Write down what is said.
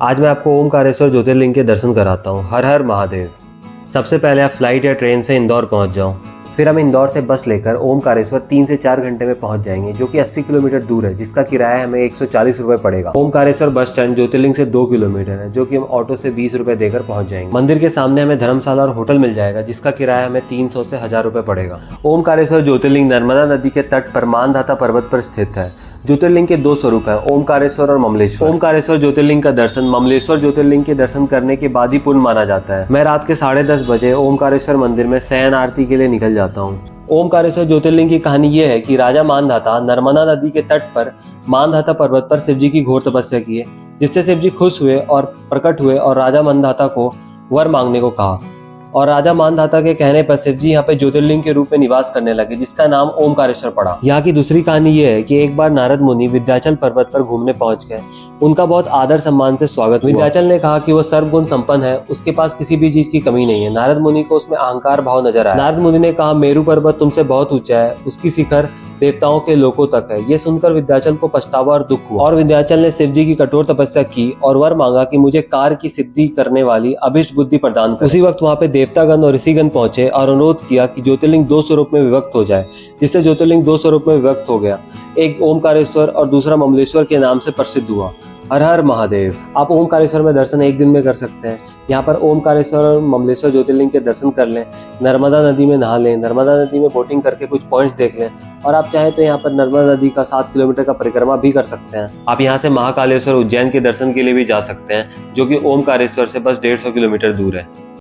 आज मैं आपको ओमकारेश्वर ज्योतिर्लिंग के दर्शन कराता हूँ। हर हर महादेव। सबसे पहले आप फ्लाइट या ट्रेन से इंदौर पहुँच जाओ। फिर हम इंदौर से बस लेकर ओमकारेश्वर 3 से 4 घंटे में पहुंच जाएंगे, जो कि 80 किलोमीटर दूर है, जिसका किराया हमें 140 रुपए पड़ेगा। ओमकारेश्वर बस स्टैंड ज्योतिर्लिंग से 2 किलोमीटर है, जो कि हम ऑटो से 20 रुपए देकर पहुंच जाएंगे। मंदिर के सामने हमें धर्मशाला और होटल मिल जाएगा, जिसका किराया हमें 300 से 1000 रुपए पड़ेगा। ओमकारेश्वर ज्योतिर्लिंग नर्मदा नदी के तट पर मानधाता पर्वत पर स्थित है। ज्योतिर्लिंग के 2 स्वरूप है, ओमकारेश्वर और ममलेश्वर। ओमकारेश्वर ज्योतिर्लिंग का दर्शन ममलेश्वर ज्योतिर्लिंग के दर्शन करने के बाद ही पूर्ण माना जाता है। मैं रात के 10:30 बजे ओमकारेश्वर मंदिर में शयन आरती के लिए निकल जाता हूँ। ओमकारेश्वर ज्योतिर्लिंग की कहानी यह है कि राजा मानधाता नर्मदा नदी के तट पर मानधाता पर्वत पर शिव जी की घोर तपस्या की, जिससे शिव जी खुश हुए और प्रकट हुए और राजा मानधाता को वर मांगने को कहा। और राजा मानधाता के कहने पर शिव जी यहाँ पे ज्योतिर्लिंग के रूप में निवास करने लगे, जिसका नाम ओमकारेश्वर पड़ा। यहाँ की दूसरी कहानी यह है कि एक बार नारद मुनि विंध्याचल पर्वत पर घूमने पहुंच गए। उनका बहुत आदर सम्मान से स्वागत हुआ। विंध्याचल ने कहा कि वो सर्वगुण संपन्न है, उसके पास किसी भी चीज की कमी नहीं है। नारद मुनि को उसमें अहंकार भाव नजर आया। नारद मुनि ने कहा, मेरू पर्वत तुमसे बहुत ऊंचा है, उसकी शिखर देवताओं के लोकों तक है। ये सुनकर विंध्याचल को पछतावा और दुख हुआ, और विंध्याचल ने शिव जी की कठोर तपस्या की और वर मांगा कि मुझे कार्य की सिद्धि करने वाली अभिष्ट बुद्धि प्रदान करे। उसी वक्त वहाँ पे देवतागण और ऋषिगण पहुंचे और अनुरोध किया कि ज्योतिर्लिंग 2 स्वरूप में विभक्त हो जाए, जिससे ज्योतिर्लिंग 2 स्वरूप में विभक्त हो गया। एक ओमकारेश्वर और दूसरा ममलेश्वर के नाम से प्रसिद्ध हुआ। हर हर महादेव। आप ओमकारेश्वर में दर्शन एक दिन में कर सकते हैं। यहाँ पर ओमकारेश्वर और ममलेश्वर ज्योतिर्लिंग के दर्शन कर लें, नर्मदा नदी में नहा लें, नर्मदा नदी में बोटिंग करके कुछ पॉइंट्स देख लें, और आप चाहें तो यहाँ पर नर्मदा नदी का 7 किलोमीटर का परिक्रमा भी कर सकते हैं। आप यहाँ से महाकालेश्वर उज्जैन के दर्शन के लिए भी जा सकते हैं, जो कि ओमकारेश्वर से बस 150 किलोमीटर दूर है।